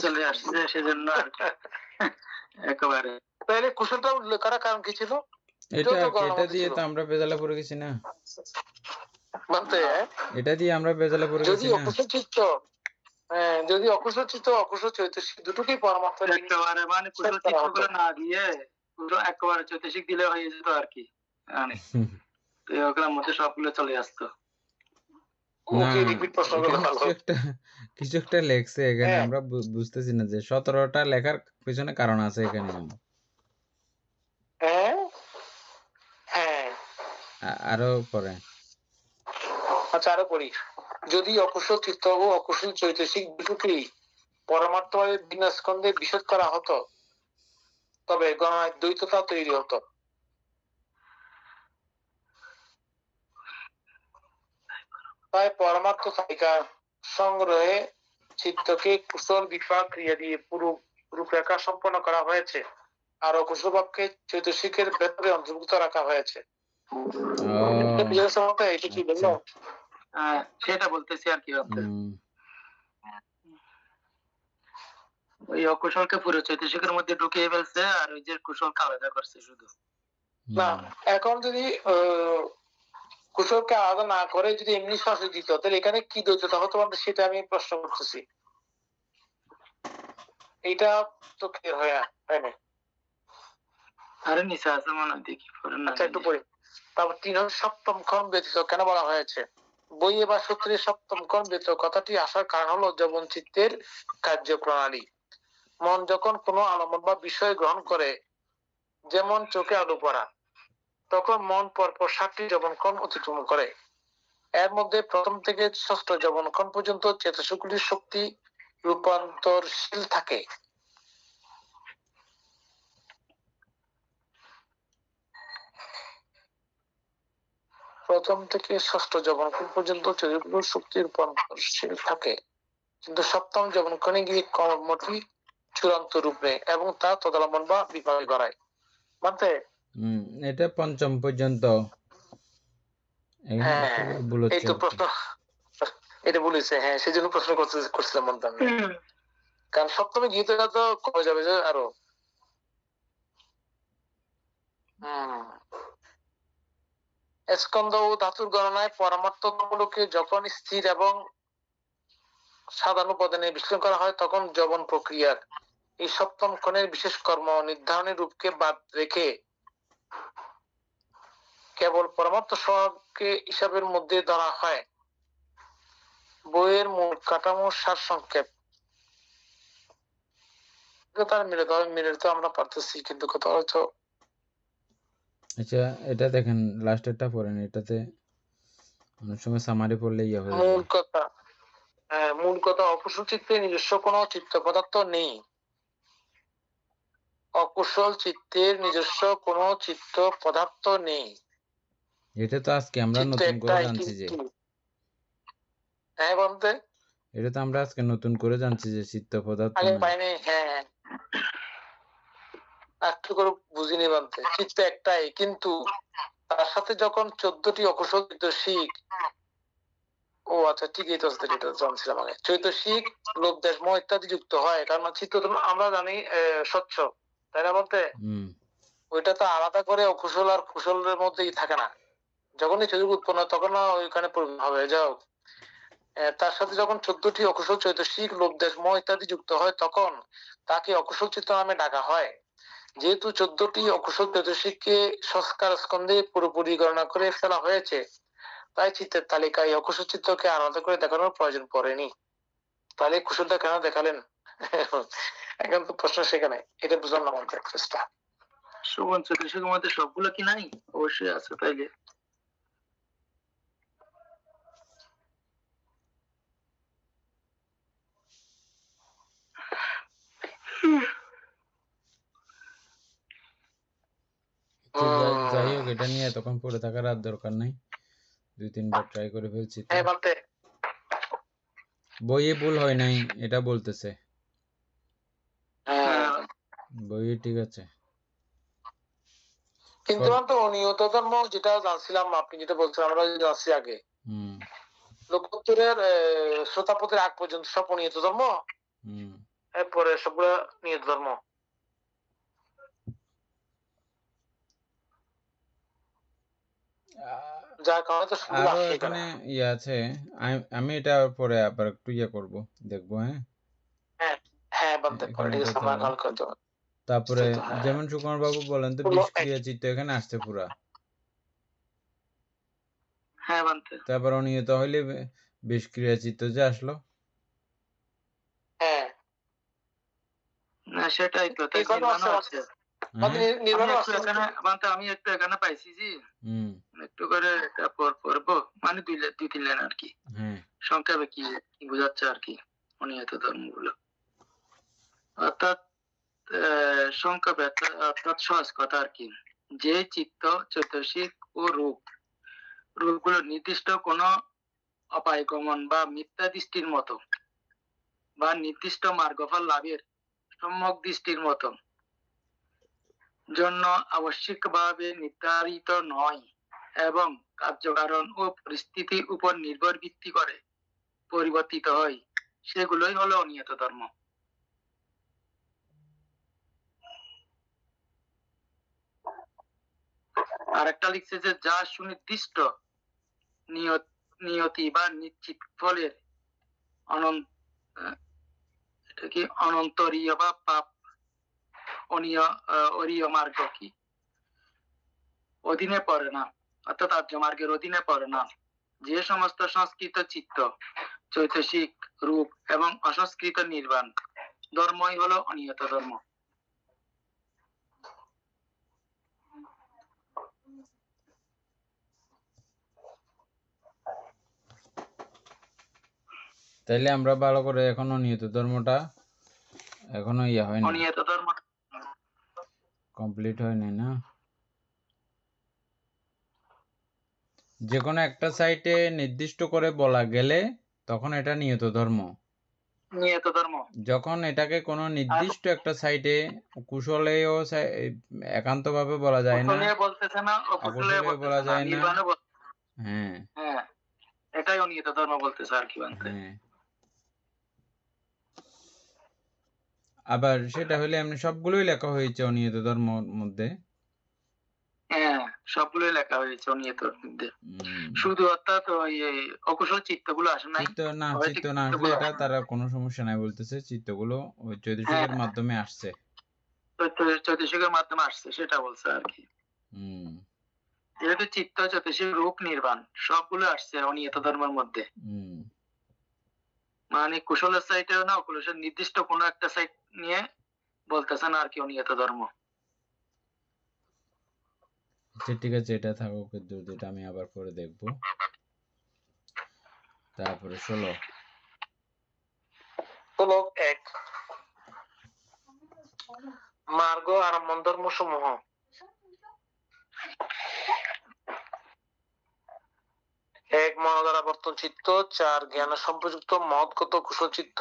চলে আসছে, সেজন্য একেবারে। তাহলে কুশলটা উল্লেখ করার কারণ কি ছিল? এটা দিয়ে তো আমরা বেজালে পড়ে গেছি না, বলতে এটা দিয়ে আমরা বেজালে পড়ে গেছি না। অকুশল চিত্ত, যদি অকুশল চিত্ত অকুশল চৈতসিক দুটোকেই পরমাত্ম একেবারে, মানে কুশল চিত্তগুলো না দিয়ে পুরো একেবারে চৈতসিক দিলে হয়ে যেত আর কি, মানে ওগুলোর মধ্যে সবগুলো চলে আসতো। না, কিছু একটা লেখছে এখানে, আমরা বুঝতেছি না যে 17টা লেখার পিছনে কারণ আছে এখানে। আরো পরে। আচ্ছা, আরো পড়ি। যদি অকুশল চিত্ত ও অকুশল চৈতসিক দুটোকেই পরমার্থভাবে ভিন্ন স্কন্ধে বিশদ করা হতো, তবে গণনায় দ্বৈততা তৈরি হতো। তাই পরমার্থ তালিকা সংগ্রহে চিত্তকে কুশল বিপাক ক্রিয়া দিয়ে পুরো রূপরেখা সম্পন্ন করা হয়েছে, আর অকুশল ভাবকে চৈতসিকের ভেতরে অন্তর্ভুক্ত রাখা হয়েছে। এটা কি বললো? সেটা বলতেছি আর কি। ওই অকুশলকে পুরো চৈতসিকের মধ্যে ঢুকিয়ে ফেলছে, আর ওই যে কুশলকে আলাদা করছে শুধু। না, এখন যদি কুশলকে আলাদা না করে যদি এমনি সরাসরি দিত, তাহলে এখানে কি দ্বৈততা হতো সেটা আমি প্রশ্ন করতেছি। এটা তো ক্লিয়ার হয় না। আরে নিচে আছে মনে হয়, দেখি আচ্ছা একটু পড়ি। তারপর 3 সপ্তম ক্ষণ ব্যতীত কেন বলা হয়েছে? বইয়ে বা সূত্রে সপ্তম ক্ষণ ব্যতীত কথাটি আসার কারণ হলো যবন চিত্তের কার্যপ্রণালী। মন যখন কোনো আলম্বন বা বিষয় গ্রহণ করে, যেমন চোখে আলো পড়া, তখন মন পরপর 7টি যবনক্ষণ অতিক্রম করে। এর মধ্যে প্রথম থেকে 6ষ্ঠ যবনক্ষণ পর্যন্ত চেতসগুলির শক্তি রূপান্তরশীল থাকে। প্রথম থেকে 6ষ্ঠ যবনক্ষণ পর্যন্ত চেতসগুলির শক্তি রূপান্তরশীল থাকে, কিন্তু 7ম যবনক্ষণে গিয়ে কর্মটি চূড়ান্ত রূপ নেয় এবং তা তদালম্বন বা বিপাকে গড়ায়। মানতে এটা পঞ্চম পর্যন্ত। হ্যাঁ, এই তো প্রশ্ন, এটা বলেছে। হ্যাঁ, সেই জন্য প্রশ্ন করছিলাম মন্তান, কারণ সপ্তমে গীত তো কমে যাবে যে আরো। স্কন্ধ ও ধাতুর গণনায় পরমার্থমূলকে যখন স্থির এবং সাধারণ উপাদানে বিশ্লেষণ করা হয়, তখন যবন প্রক্রিয়ার এই সপ্তম ক্ষণের বিশেষ কর্ম নির্ধারণের রূপকে বাদ রেখে কেবল পরমার্থ স্বভাবকে হিসাবের মধ্যে ধরা হয়। বইয়ের মূল কাঠামো সার সংক্ষেপ তার মিলে তো আমরা পারতেছি, কিন্তু কথা হচ্ছে। আচ্ছা, এটা দেখেন লাস্টেরটা পড়েন, এটাতে অনেক সময় সামারি পড়লে ইয়া হয়ে মূল কথা, মূল কথা অকুশল চিত্তে নিজস্ব কোনো চিত্ত পদার্থ নেই। অকুশল চিত্তের নিজস্ব কোনো চিত্ত পদার্থ নেই। এটা তো আজকে আমরা নতুন করে জানছি যে, হ্যাঁ বলতে এটা তো আমরা আজকে নতুন করে জানছি যে চিত্ত পদার্থ আগে নাই। পাইনি। হ্যাঁ, একটু করে বুঝিনি বলতে, চিত্ত একটাই, কিন্তু তার সাথে যখন 14টি অকুশল চৈতসিক, ও আচ্ছা ঠিক এই তো এটা জানছিলাম আগে, চৈতসিক লোভ দেশ মোহ ইত্যাদি যুক্ত হয়, কারণ চিত্ত তো আমরা জানি স্বচ্ছ, তাই না বলতে? ওইটা তো আলাদা করে অকুশল আর কুশলের মধ্যেই থাকে না। যখনই চৈতসিক উৎপন্ন হয় তখন ওইখানে পরিণত হবে। যাও, তার সাথে যখন 14টি অকুশল চৈতসিক লোভ দেশ মোহ ইত্যাদি যুক্ত হয়, তখন তাকে অকুশল চিত্ত নামে ডাকা হয়। যেহেতু 14টি অকুশল চৈতসিককে সংস্কার স্কন্ধে পুরোপুরি গণনা করে ফেলা হয়েছে, তাই চিত্তের তালিকায় অকুশল চিত্তকে আলাদা করে দেখানোর প্রয়োজন পড়েনি। তাহলে কুশলটা কেন দেখালেন? এখন তো প্রশ্ন সেখানে, এটা বুঝলাম না আমাদের চেষ্টা। সুমন চৈতসিকের মধ্যে সবগুলো কি নাই? অবশ্যই আছে। তাইলে যাই হোক, এটা নিয়ে তখন পড়ে থাকার আর দরকার নাই, 2-3বার ট্রাই করে ফেলছি। বইয়ে ভুল হয় নাই এটা বলতেছে, বইয়ে ঠিক আছে। কিন্তু অনিয়ত ধর্ম যেটা জানছিলাম, আপনি যেটা বলছেন, আমরা জানছি আগে লোকোত্তরের শ্রোতাপদের আগ পর্যন্ত সব অনিয়ত ধর্ম, এরপরে সবগুলো নিয়ত ধর্ম। যার কারণে তো আরো এখানে ইয়ে আছে, আমি এটা পরে আবার একটু ইয়ে করবো, দেখবো। হ্যাঁ হ্যাঁ বলতে পারে, ঠিক আছে, আমরা কাল করতে হবে। তারপরে যেমন সুকুমার বাবু বলেন তো, বিষক্রিয়া চিত্ত এখানে আসছে পুরা। হ্যাঁ বলতে, তারপর অনিয়ত হইলে বিষক্রিয়া চিত্ত যে আসলো। হ্যাঁ, না সেটাই তো, তাই আছে। আমি একটু এখানে পাইছি জি, একটু করে এটা পড়বো, মানে 2-3 লাইন আর কি। সংক্ষেপে কি কি বোঝাচ্ছে আর কি অনিয়ত ধর্মগুলো? অর্থাৎ সংক্ষেপে অর্থাৎ সহজ কথা আর কি, যে চিত্ত, চৈতসিক ও রূপগুলো নির্দিষ্ট কোনো অপায়গমন বা মিথ্যা দৃষ্টির মতো বা নির্দিষ্ট মার্গফল লাভের সম্যক দৃষ্টির মতো জন্য আবশ্যিকভাবে নির্ধারিত নয় এবং কার্যকারণ ও পরিস্থিতির উপর নির্ভর ভিত্তি করে পরিবর্তিত হয়, সেগুলোই হলো অনিয়ত ধর্ম। আর একটা লিখছে যে যা সুনির্দিষ্ট নিয়তি বা নিশ্চিত ফলের এটা কি অনন্তরীয় বা পাপ অরীয় মার্গ কি অধীনে পড়ে না, অর্থাৎ আর্য মার্গের অধীনে পড়ে না। যে সমস্ত সংস্কৃত চিত্ত, চৈতসিক রূপ এবং অসংস্কৃত নির্বাণ ধর্মই হলো অনিয়ত ধর্ম। তাইলে আমরা ভালো করে এখনো নিয়ত ধর্মটা এখনো হয়নি, অনিয়ত ধর্ম কমপ্লিট হয়নি না। যে কোনো একটা সাইটে নির্দিষ্ট করে বলা গেলে তখন এটা নিয়ত ধর্ম। নিয়ত ধর্ম যখন এটাকে কোনো নির্দিষ্ট একটা সাইটে কুশলেও একান্তভাবে বলা যায় না, বলতেছে না, অকুশলে বলা যায় না। হ্যাঁ হ্যাঁ, এটাই অনিয়ত ধর্ম বলতেছে আর কি বলতে। হ্যাঁ, আবার সেটা হলে এমনি সবগুলোই লেখা হয়েছে অনিয়ত ধর্মের মধ্যে। হ্যাঁ, সবগুলোই লেখা হয়েছে অনিয়তর মধ্যে, শুধু অর্থাৎ ওই অকুশল চিত্তগুলো আসে নাই। চিত্ত না আসলে এটা তারা কোনো সমস্যা নাই বলতেছে, চিত্তগুলো ওই চৈতসিকের মাধ্যমে আসছে, চৈতসিকের মাধ্যমে আসছে সেটা বলছে আর কি। যেহেতু চিত্ত, চৈতসিক, রূপ, নির্বাণ সবগুলো আসছে অনিয়ত ধর্মের মধ্যে। মানে কুশলের সাইটেও না অকুশলের নির্দিষ্ট কোনো একটা সাইট নিয়ে বলতেছে না আর কি অনিয়ত ধর্ম। আচ্ছা ঠিক আছে, এটা থাকুক, এটা আমি আবার পরে দেখব। তারপরে 16 1 মার্গ আরম্ভন ধর্ম সমূহ। 1 মনোধারাবর্তন চিত্ত, 4 জ্ঞান সম্প্রযুক্ত মহৎগত কুশল চিত্ত,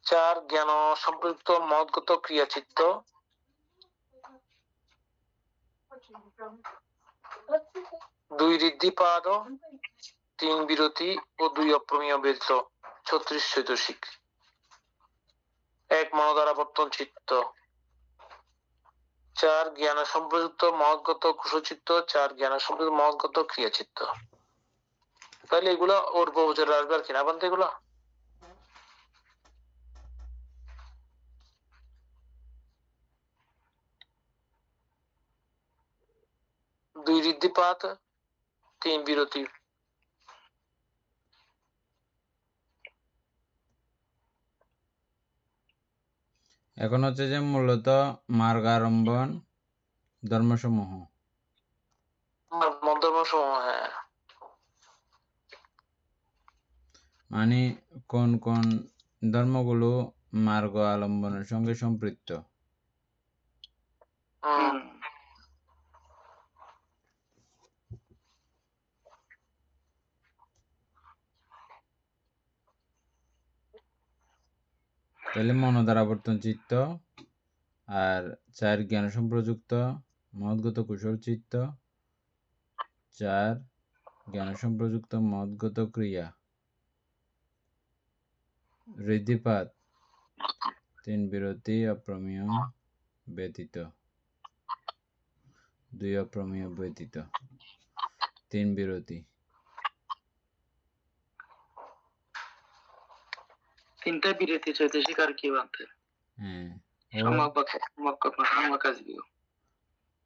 4 জ্ঞান সম্প্রযুক্ত মহৎগত ক্রিয়া চিত্ত, 2 ঋদ্ধিপাদ, 3 বিরতি ও 2 অপ্রমেয় ব্যতীত 36 চৈতসিক। 1 মনোধারাবর্তন চিত্ত, 4 জ্ঞান সম্প্রযুক্ত মহৎগত কুশল চিত্ত, 4 জ্ঞান সম্প্রযুক্ত মহৎগত ক্রিয়া চিত্ত। তাহলে এগুলো ওর বহুবচনে আসবে আর কিনা বলতে, এগুলো দুই ঋদ্ধিপাত, 3 বিরতি। এখন হচ্ছে যে মূলত মার্গারম্ভন ধর্মসমূহ। হ্যাঁ, মানে কোন কোন ধর্মগুলো মার্গ আলম্বনের সঙ্গে সম্পৃক্ত। তাহলে মনোধারাবর্তন চিত্ত, আর 4 জ্ঞান সম্প্রযুক্ত মহৎগত কুশল চিত্ত, 4 জ্ঞান সম্প্রযুক্ত মহৎগত ক্রিয়া, ঋদ্ধিপাত, 3 বিরতি অপ্রমেয় ব্যতীত, 2 অপ্রমেয় ব্যতীত, 3 বিরতি। 3টা বিরতি চৈতসিক আর কি বলতে। হ্যাঁ,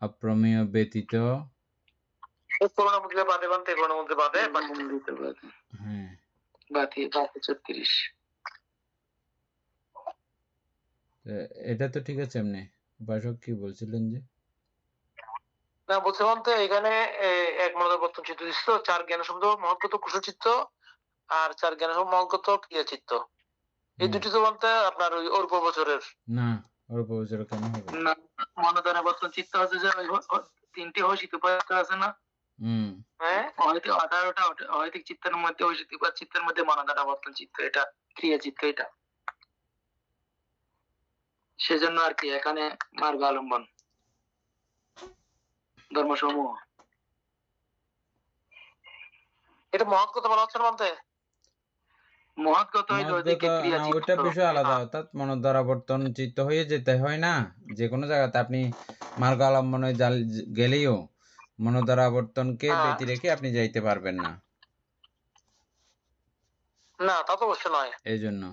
অপ্রমেয় ব্যতীত, হ্যাঁ, 36। এটা তো ঠিক আছে। এমনি উপাসক কি বলছিলেন যে না বলতে বলতে এখানে এক মনোবর্তন চিত্ত দিচ্ছিল, 4 জ্ঞান শব্দ মহৎগত কুশল চিত্ত আর 4 জ্ঞান শব্দ মহৎগত ক্রিয়া চিত্ত। এই দুটি তো বলতে আপনার ওই অল্প বছরের না, অল্প বছর কেন হবে? না, মনোধারাবর্তন চিত্ত হচ্ছে যে ওই 3টি হইষিত উপায়িত আছে না? হ্যাঁ, হয়তো 18টা অহৈতিক চিত্তের মধ্যে হইষিত উপায় চিত্তের মধ্যে মনোধারাবর্তন চিত্ত, এটা ক্রিয়া চিত্ত এটা। সেজন্য আর কি এখানে মার্গ অবলম্বন ধর্মসমূহ। এটা মহৎগত বলা হচ্ছে না বলতে? মহৎগত হইল ওইদিকে ক্রিয়া না, চিত্ত। ওইটা বিষয় আলাদা, অর্থাৎ মনোদ্বারাবর্তন চিত্ত হয়ে যেতে হয় না। যে কোনো জায়গাতে আপনি মার্গ অবলম্বনে গেলেও মনোদ্বারাবর্তনকে ব্যতি রেখে আপনি যাইতে পারবেন না। না, তা তো অবশ্য নয়। এই জন্য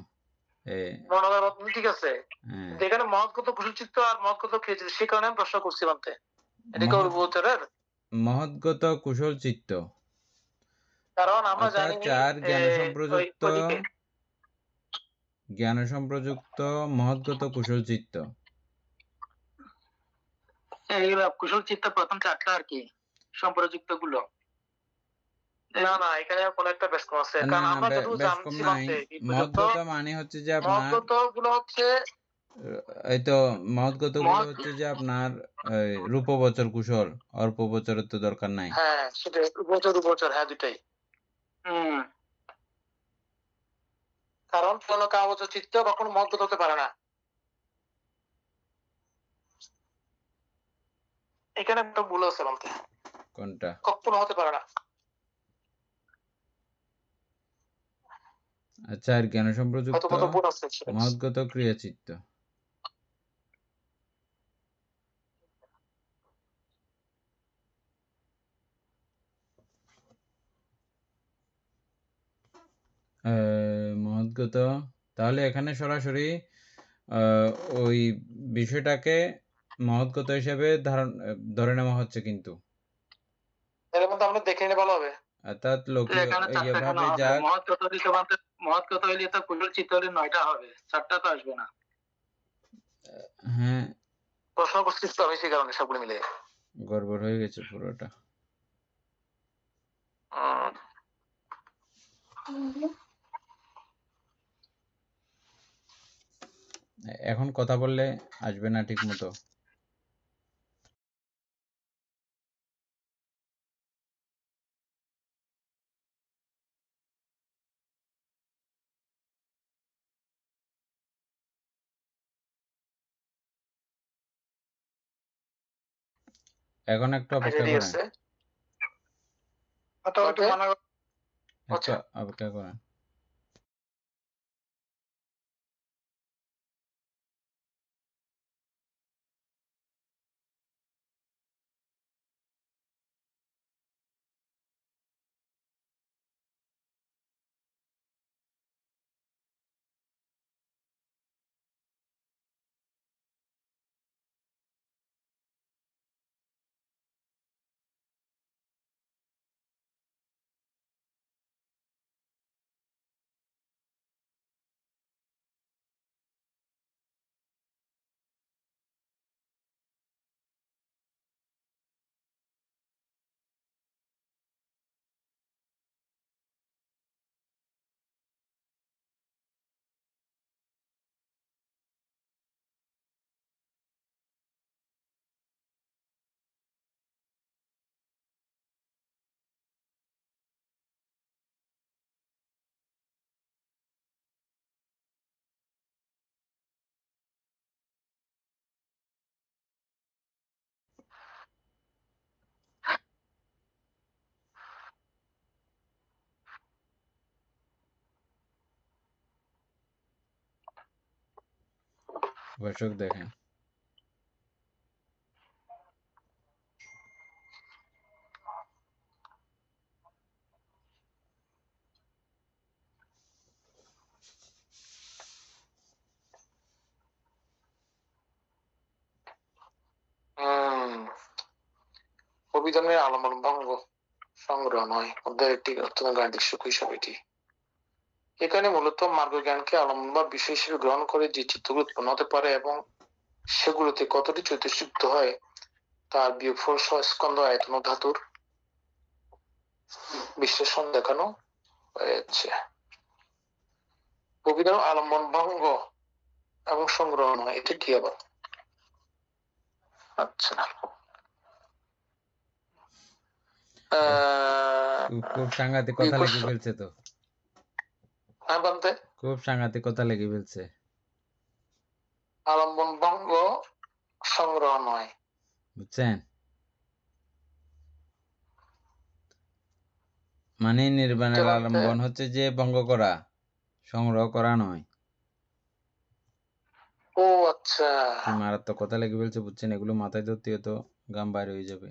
মনোধারাবর্তন ঠিক আছে, যেখানে মহৎগত কুশল চিত্ত আর মহৎগত ক্রিয়া চিত্ত, সেই কারণে আমি প্রশ্ন করছি বলতে। এটা কি অল্প বছরের? মহৎগত কুশল চিত্ত, কারণ আমরা জানি চার জ্ঞান সম্প্রযুক্ত মহৎগত কুশল চিত্ত। এইগুলো কুশল চিত্ত প্রথম 4টা আর কি সম্প্রযুক্ত গুলো। না না, এখানে কোন একটা ব্যস্তম আছে, কারণ আমরা যতটুকু জানছি বলতে মহৎগত মানে হচ্ছে যে আপনার মহৎগত গুলো হচ্ছে এই তো মহৎগত গুলো হচ্ছে যে আপনার রূপবচর কুশল, অল্প বছরের তো দরকার নাই। হ্যাঁ, সেটাই, রূপবচর, হ্যাঁ দুটাই। কারণ কোন কাগজ চিত্ত কখনো মহৎগত হতে পারে না। এখানে একটা ভুল আছে বলতে। কোনটা? কখনো হতে পারে না। আচ্ছা, আর জ্ঞান সম্প্রযুক্ত মহৎগত ক্রিয়া চিত্ত। মহৎগত, তাহলে এখানে সরাসরি ওই বিষয়টাকে মহৎগত হিসেবে ধরে নেওয়া হচ্ছে, কিন্তু এর মধ্যে আমরা দেখে নিলে ভালো হবে। অর্থাৎ লোকে এইভাবে যাক, মহৎগত হইলে তো কুশল চিত্ত হলে 9টা হবে, 4টা তো আসবে না। হ্যাঁ, প্রশ্ন করছিস তো আমি, সেই কারণে সবগুলো মিলে গড়বড় হয়ে গেছে পুরোটা। এখন কথা বললে আসবে না ঠিক মতো। এখন একটু অপেক্ষা করেন, অপেক্ষা করেন। দর্শক দেখেন, অভিধানের আলম্বন ভঙ্গ সংগ্রহ নয়, অধ্যায়ের একটি অত্যন্ত গাণিতিক সূক্ষ্ম হিসাবে এটি। এখানে মূলত মার্গ জ্ঞানকে আলম্বন বা বিষয় হিসেবে গ্রহণ করে যে চিত্তগুলো উৎপন্ন হতে পারে এবং সেগুলোতে কতটি চৈতন্যযুক্ত হয় তার বিয়োগফল সহ স্কন্ধ আয়তন ও ধাতুর বিশ্লেষণ দেখানো হয়েছে। অভিধান আলম্বন ভঙ্গ এবং সংগ্রহ নয়, এটা কি আবার? আচ্ছা, খুব সাংঘাতিক কথা লিখে ফেলছে তো, খুব সাংঘাতিক কথা লিখে ফেলছে। আলম্বন ভঙ্গ সংগ্রহ নয়, বুঝছেন? মানে নির্বাণের আলম্বন হচ্ছে যে ভঙ্গ করা, সংগ্রহ করা নয়। ও আচ্ছা, কি মারাত্মক কথা লিখে ফেলছে বুঝছেন? এগুলো মাথায় ধরতে তো গাম বাইর হয়ে যাবে।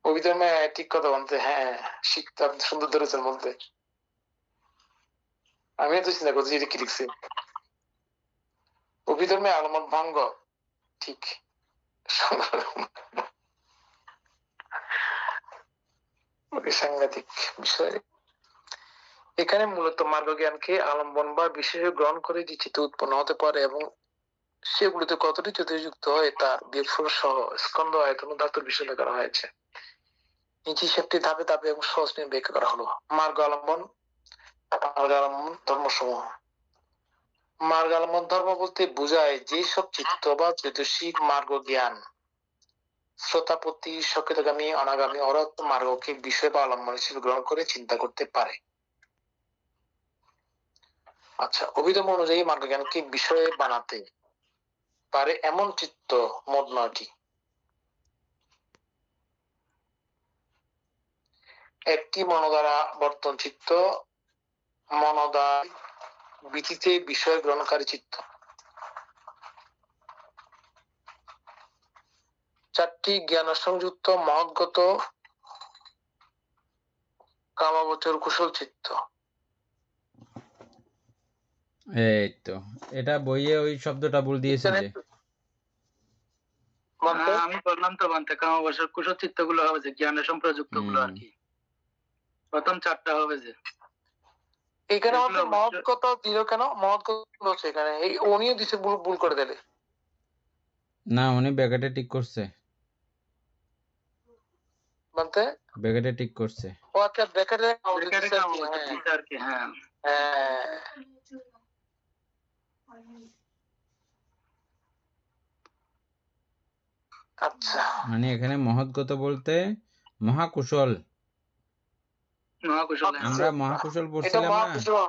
অভিধর্মে ঠিক কথা বলতে, হ্যাঁ শিখতে আপনি সুন্দর ধরেছেন বলতে। আমিও তো চিন্তা করছি এটা কি লিখছি। অভিধর্মে আলম্বন ভঙ্গ, ঠিক। সাংঘাতিক বিষয়। এখানে মূলত মার্গ জ্ঞানকে আলম্বন বা বিশেষ গ্রহণ করে যে চিত্ত উৎপন্ন হতে পারে এবং সেগুলিতে কতটি যুক্ত হয় তা বিয়োগফল সহ স্কন্ধ আয়তন ও ধাতুর বিষয় করা হয়েছে। নিচে সেটি ধাপে ধাপে এবং সহজ নিয়ে ব্যাখ্যা করা হলো। মার্গ আলম্বন ধর্মসমূহ। মার্গ আলম্বন ধর্ম বলতে বোঝায় যেসব চিত্ত বা চৈতসিক মার্গ জ্ঞান শ্রোতাপতি, সকেতগামী, অনাগামী অরত মার্গকে বিষয় বা আলম্বন হিসেবে গ্রহণ করে চিন্তা করতে পারে। আচ্ছা, অভিধর্ম অনুযায়ী মার্গ জ্ঞানকে বিষয়ে বানাতে পারে এমন চিত্ত মোট 9টি। একটি মনোদ্বারা বর্তন চিত্ত, মনোদ্বার ভিত্তিতে বিষয় গ্রহণকারী চিত্ত। 4টি জ্ঞান সংযুক্ত মহৎগত কামাবচর কুশল চিত্ত। এই তো, এটা বইয়ে ওই শব্দটা ভুল দিয়েছে যে। আমি বললাম তো বানতে কামাবচর কুশল চিত্ত গুলো হবে যে জ্ঞানের সম্প্রযুক্ত গুলো আর কি, প্রথম 4টা হবে যে। এখানে আমাদের মহৎগত দিল কেন? মহৎগত হচ্ছে এখানে এই উনিও দিছে ভুল করে দিলে। না, উনি ব্যাকেটে ঠিক করছে, বলতে ব্যাকেটে ঠিক করছে। ও আচ্ছা, ব্র্যাকেটে আর কি। হ্যাঁ, আচ্ছা, মানে এখানে মহৎগত বলতে মহাকুশল। আমরা মহাকুশল পড়ছিলাম না?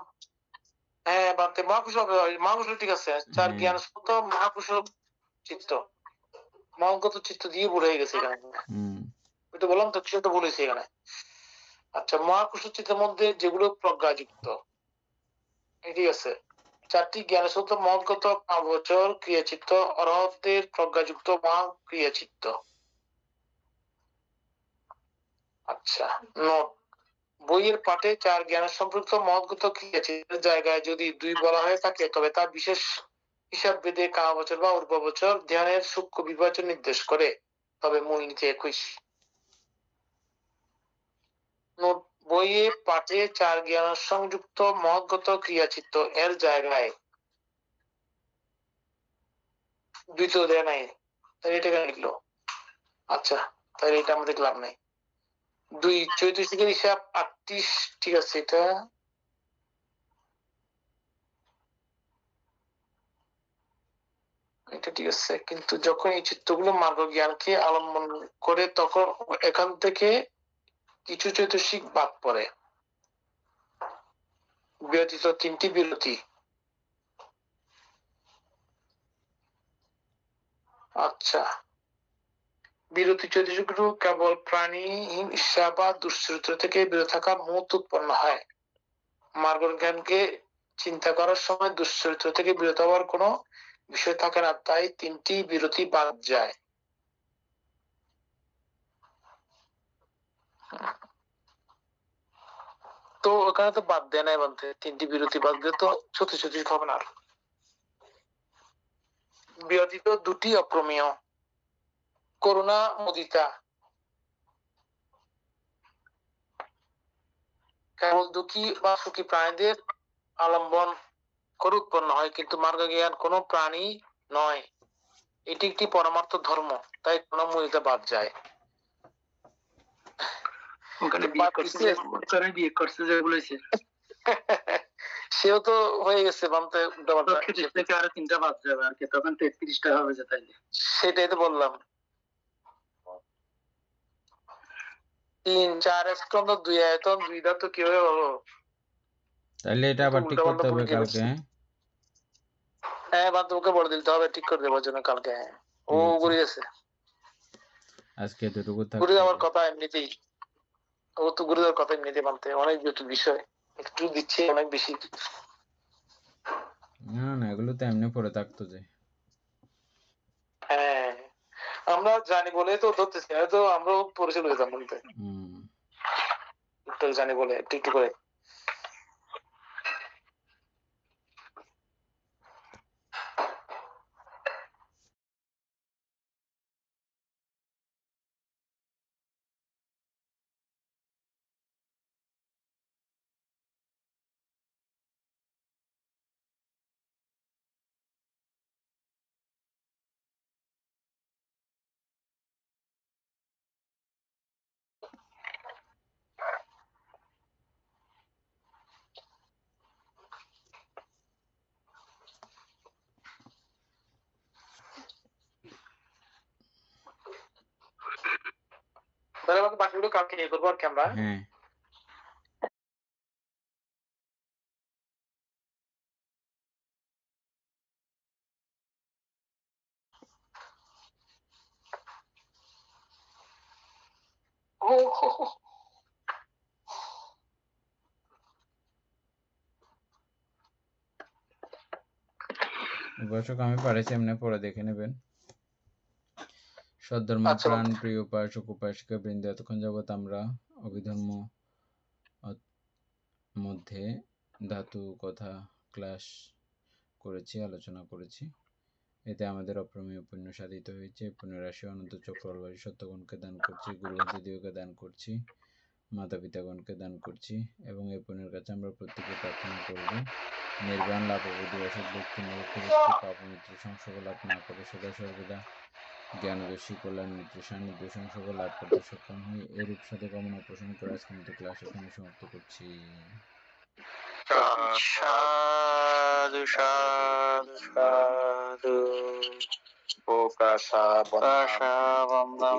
হ্যাঁ বান্তে মহাকুশল, মহাকুশল ঠিক আছে। 4 জ্ঞান সত্য মহাকুশল চিত্ত, মহৎগত চিত্ত দিয়ে ভুল হয়ে গেছে এখানে। ওই তো বললাম তো, কিছু তো বলেছি এখানে। আচ্ছা, মহাকুশল চিত্তের মধ্যে যেগুলো প্রজ্ঞাযুক্ত, ঠিক আছে। 4টি জ্ঞান সত্য মহৎগত কামগোচর ক্রিয়াচিত্ত, অরহতের প্রজ্ঞাযুক্ত মহাক্রিয়াচিত্ত। আচ্ছা, নোট। বইয়ের পাঠে 4 জ্ঞান সম্পৃক্ত মহৎগত ক্রিয়াচিত্তের জায়গায় যদি 2 বলা হয়ে থাকে তবে তা বিশেষ হিসাব ভেদে কামাবচর বা উর্ববচর ধ্যানের সূক্ষ্ম বিভাজন নির্দেশ করে, তবে মূলনীতি 21। নোট, বইয়ে পাঠে 4 জ্ঞান সংযুক্ত মহৎগত ক্রিয়াচিত্ত এর জায়গায় 2 তো দেয় নাই, তাহলে এটা কেন লিখলো? আচ্ছা, তাহলে এটা আমাদের লাভ নাই। 2 চৈতসিকের হিসাব 38, ঠিক আছে। এটা ঠিক আছে, কিন্তু যখন এই চিত্তগুলো মার্গ জ্ঞানকে আলম্বন করে তখন এখান থেকে কিছু চৈতসিক বাদ পড়ে, ব্যতীত 3টি বিরতি। আচ্ছা, বিরতি চৈতসিকগুলো কেবল প্রাণী হিংসা বা দুশ্চরিত্র থেকে বিরত থাকা মুহূর্ত উৎপন্ন হয়। মার্গ জ্ঞানকে চিন্তা করার সময় দুশ্চরিত্র থেকে বিরত হওয়ার কোনো বিষয় থাকে না, তাই 3টি বিরতি বাদ যায়। তো ওখানে তো বাদ দেয় নাই বলতে, 3টি বিরতি বাদ দিয়ে তো চতুর্থ হবে না। ব্যতীত 2টি অপ্রমেয়, করুণা মুদিতা। কেবল দুঃখী বা সুখী প্রাণীদের আলম্বন করে উৎপন্ন হয়, কিন্তু মার্গ জ্ঞান কোনো প্রাণী নয়, এটি একটি পরমার্থ ধর্ম, তাই কোনো মূলতে বাদ যায়। সেও তো হয়ে গেছে বানতে, আরো 3টা বাদ যাবে আর কি, তখন 33টা হবে যে, তাইলে সেটাই তো বললাম। 3 4 স্কন্ধ 2 আয়তন 2 ধাতু কিভাবে হলো? তাহলে এটা আবার ঠিক করতে হবে কালকে। হ্যাঁ বান্ধবকে বলে দিতে হবে, ঠিক করে দেওয়ার জন্য কালকে। ও ঘুরে গেছে আজকে এতটুকু ঘুরে থাকবে। যাওয়ার কথা এমনিতেই, ও তো ঘুরে যাওয়ার কথা এমনিতেই বানতে, অনেক জটিল বিষয়, একটু দিচ্ছে অনেক বেশি। না না, এগুলো তো এমনি পড়ে থাকতো যে। হ্যাঁ আমরা জানি বলে তো ধরতেছি, হয়তো আমরাও পড়ে চলে যেতাম বলতে, একটু জানি বলে একটু একটু করে। তাহলে আমাকে বাকিগুলো কালকে নিয়ে করবো আর কি আমরা। হ্যাঁ ও হো হো। উপাসক আমি পারেছি, এমনি পড়ে দেখে নেবেন। সদ্ধর্ম প্রাণ প্রিয় উপাসক উপাসিকা বৃন্দ, এতক্ষণ যাবৎ আমরা অভিধর্ম মধ্যে ধাতু কথা ক্লাস করেছি, আলোচনা করেছি। এতে আমাদের অপ্রমেয় পুণ্য সাধিত হয়েছে। পুণ্যরাশি অনন্ত চক্রবাসী সত্যগণকে দান করছি, গুরুদিদিওকে দান করছি, মাতা পিতাগণকে দান করছি, এবং এই পুণ্যের কাছে আমরা প্রত্যেকে প্রার্থনা করব নির্বাণ লাভ অবধি অসৎ ব্যক্তি মূর্খ ব্যক্তি পাপমিত্র সংসর্গ লাভ না করে সদা সর্বদা জ্ঞানদর্শী কল্যাণ মিত্র সান্নিধ্য সংসর্গ লাভ করতে সক্ষম হই। এরূপ সাথে কামনা পোষণ করে আজকের মতো ক্লাস এখানে সমাপ্ত করছি। সাধু সাধু সাধু ও কাশা বন্দনা